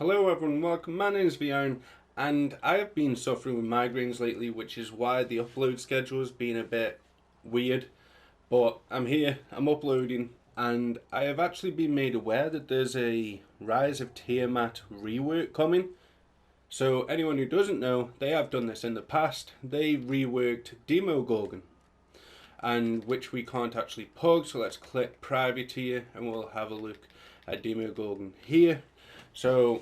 Hello everyone, welcome. My name is Vion and I have been suffering with migraines lately, which is why the upload schedule has been a bit weird. But I'm here, I'm uploading, and I have actually been made aware that there's a Rise of Tiamat rework coming. So anyone who doesn't know, they have done this in the past. They reworked Demogorgon, and which we can't actually pug, so let's click private here and we'll have a look at Demogorgon here. So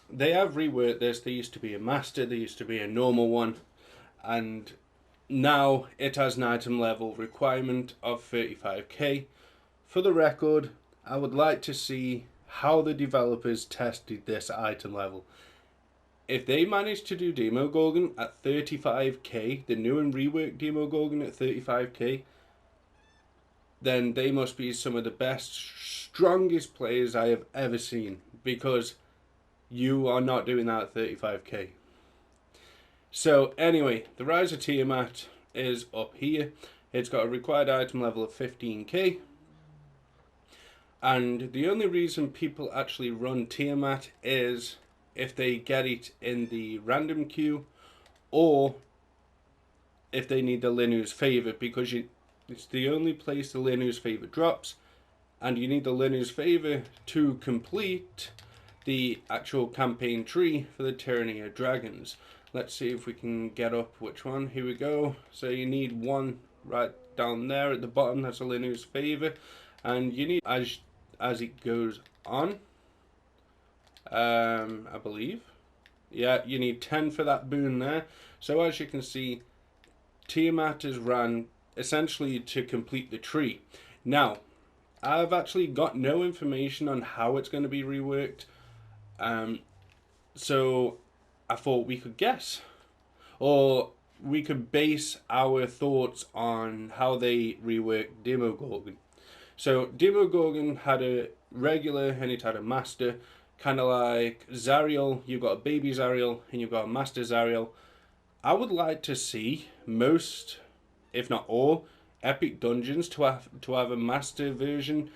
they have reworked this. There used to be a master, there used to be a normal one, and now it has an item level requirement of 35k. For the record, I would like to see how the developers tested this item level. If they managed to do Demogorgon at 35k, the new and reworked Demogorgon at 35k, then they must be some of the best, strongest players I have ever seen, because you are not doing that at 35k. So anyway, the Rise of Tiamat is up here. It's got a required item level of 15k. And the only reason people actually run Tiamat is if they get it in the random queue, or if they need the Linu's Favor, because it's the only place the Linu's Favor drops, and you need the Linu's Favor to complete the actual campaign tree for the Tyranny of Dragons. Let's see if we can get up which one. Here we go. So you need one right down there at the bottom. That's a Linu's Favor, and you need as it goes on. I believe. Yeah, you need 10 for that boon there. So as you can see, Tiamat is ran essentially to complete the tree. Now, I've actually got no information on how it's going to be reworked. So I thought we could guess, or we could base our thoughts on how they reworked Demogorgon. So Demogorgon had a regular and it had a master, kind of like Zariel. You've got a baby Zariel and you've got a master Zariel. I would like to see most, if not all, epic dungeons to have a master version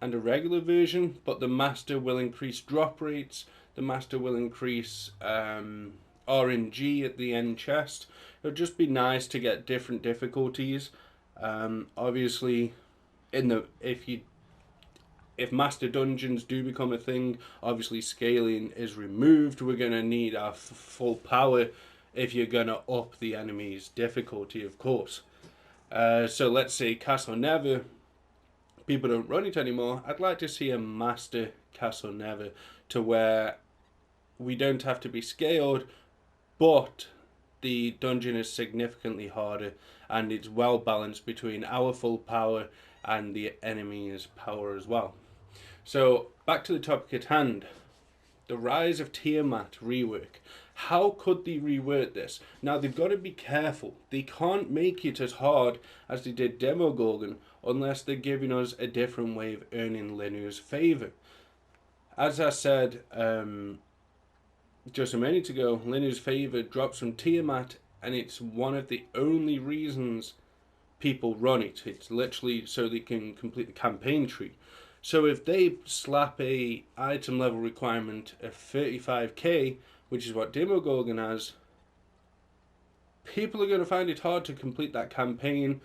and a regular version, but the master will increase drop rates, the master will increase RNG at the end chest. It would just be nice to get different difficulties. Obviously, if master dungeons do become a thing, obviously scaling is removed. We're going to need our full power if you're going to up the enemy's difficulty, of course. So let's say Castle Never, people don't run it anymore. I'd like to see a master Castle Never to where we don't have to be scaled, but the dungeon is significantly harder and it's well balanced between our full power and the enemy's power as well. So back to the topic at hand, the Rise of Tiamat rework. How could they rework this? Now they've got to be careful. They can't make it as hard as they did Demogorgon unless they're giving us a different way of earning Linu's Favor. As I said just a minute ago, Linu's Favor drops from Tiamat, and it's one of the only reasons people run it. It's literally so they can complete the campaign tree. So if they slap a item level requirement of 35k, which is what Demogorgon has, people are going to find it hard to complete that campaign.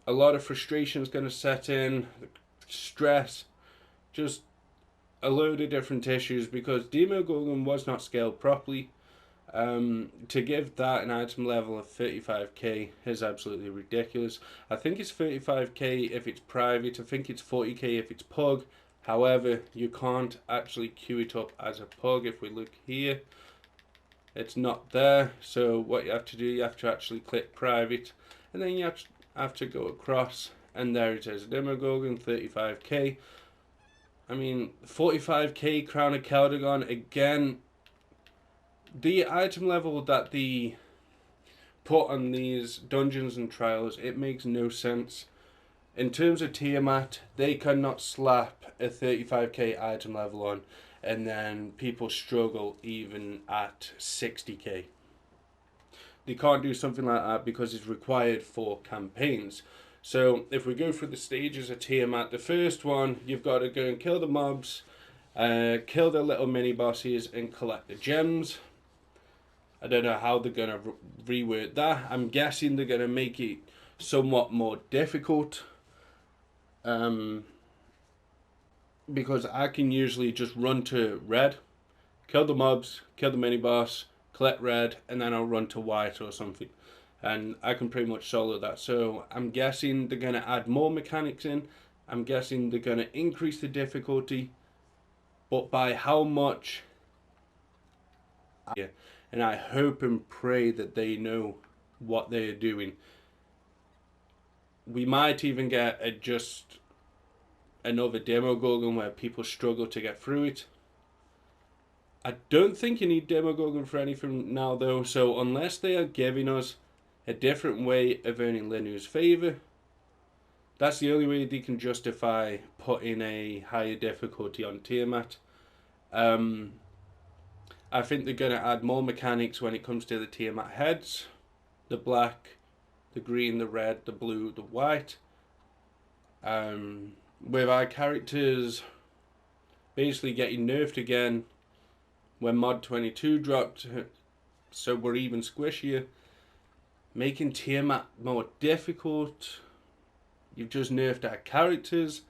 A lot of frustration is going to set in, stress, just a load of different issues, because Demogorgon was not scaled properly. To give that an item level of 35k is absolutely ridiculous. I think it's 35k if it's private, I think it's 40k if it's pug. However, you can't actually queue it up as a pug. If we look here, it's not there. So what you have to do, you have to actually click private, and then you have to go across, and there it is, Demogorgon 35k. I mean, 45k Crown of Keldagon again. The item level that they put on these dungeons and trials, it makes no sense. In terms of Tiamat, they cannot slap a 35k item level on and then people struggle even at 60k. They can't do something like that because it's required for campaigns. So if we go through the stages of Tiamat, the first one, you've got to go and kill the mobs, Kill the little mini bosses and collect the gems. I don't know how they're going to reword that. I'm guessing they're going to make it somewhat more difficult. Because I can usually just run to red, kill the mobs, kill the mini boss, collect red, and then I'll run to white or something. And I can pretty much solo that. So I'm guessing they're going to add more mechanics in. I'm guessing they're going to increase the difficulty. But by how much? And I hope and pray that they know what they're doing. We might even get just another Demogorgon where people struggle to get through it. I don't think you need Demogorgon for anything now though, so unless they are giving us a different way of earning Linu's favour, that's the only way they can justify putting a higher difficulty on Tiamat. I think they're going to add more mechanics when it comes to the Tiamat heads. The black, the green, the red, the blue, the white. With our characters basically getting nerfed again when Mod 22 dropped, so we're even squishier. Making Tiamat more difficult. You've just nerfed our characters.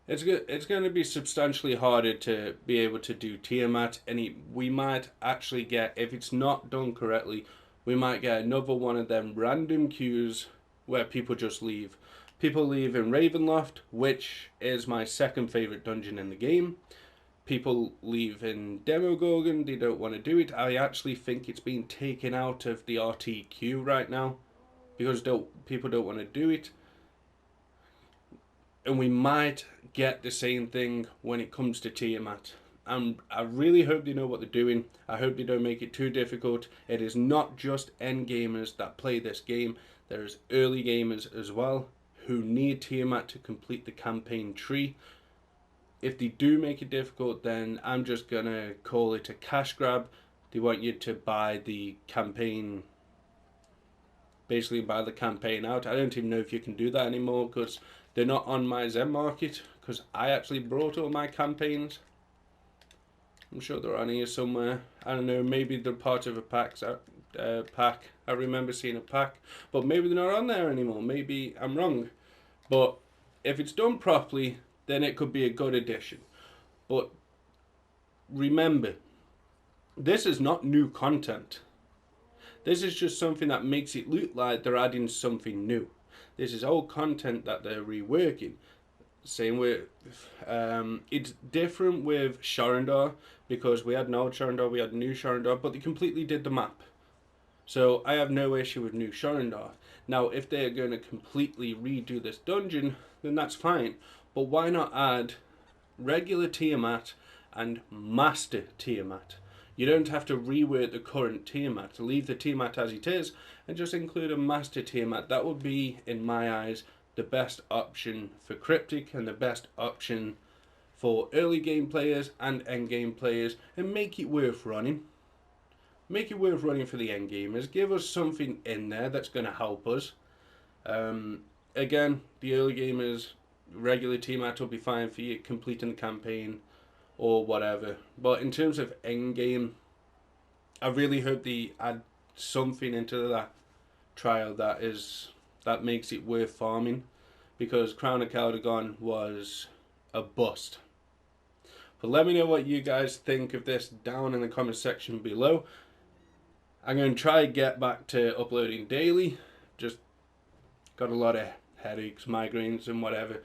It's going to be substantially harder to be able to do Tiamat, and we might actually get, if it's not done correctly, we might get another one of them random queues where people just leave. People leave in Ravenloft, which is my second favourite dungeon in the game. People leave in Demogorgon, they don't want to do it. I actually think it's been taken out of the RT queue right now because people don't want to do it. And we might get the same thing when it comes to Tiamat. I really hope they know what they're doing. I hope they don't make it too difficult. It is not just end gamers that play this game. There's early gamers as well who need Tiamat to complete the campaign tree. If they do make it difficult, then I'm just going to call it a cash grab. They want you to buy the campaign, basically buy the campaign out. I don't even know if you can do that anymore because they're not on my Zen market, because I actually brought all my campaigns. I'm sure they're on here somewhere. I don't know, maybe they're part of a pack. I remember seeing a pack, but maybe they're not on there anymore. Maybe I'm wrong. But if it's done properly, then it could be a good addition. But remember, this is not new content. This is just something that makes it look like they're adding something new. This is old content that they're reworking. Same with, it's different with Sharandar, because we had an old Sharandar, we had a new Sharandar, but they completely did the map. So I have no issue with new Sharandar. Now, if they're going to completely redo this dungeon, then that's fine. But why not add regular Tiamat and Master Tiamat? You don't have to reword the current Tiamat. Leave the Tiamat as it is and just include a Master Tiamat. That would be, in my eyes, the best option for Cryptic and the best option for early game players and end game players, and make it worth running. Make it worth running for the end gamers. Give us something in there that's going to help us. Again, the early gamers, regular Tiamat will be fine for you completing the campaign or whatever. But in terms of end game, I really hope they add something into that trial that makes it worth farming, because Crown of Caldegon was a bust. But let me know what you guys think of this down in the comment section below. I'm going to try to get back to uploading daily. Just got a lot of headaches, migraines and whatever.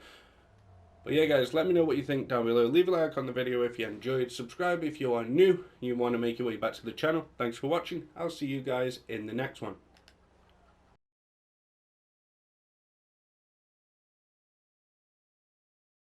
But yeah guys, let me know what you think down below. Leave a like on the video if you enjoyed. Subscribe if you are new and you want to make your way back to the channel. Thanks for watching. I'll see you guys in the next one.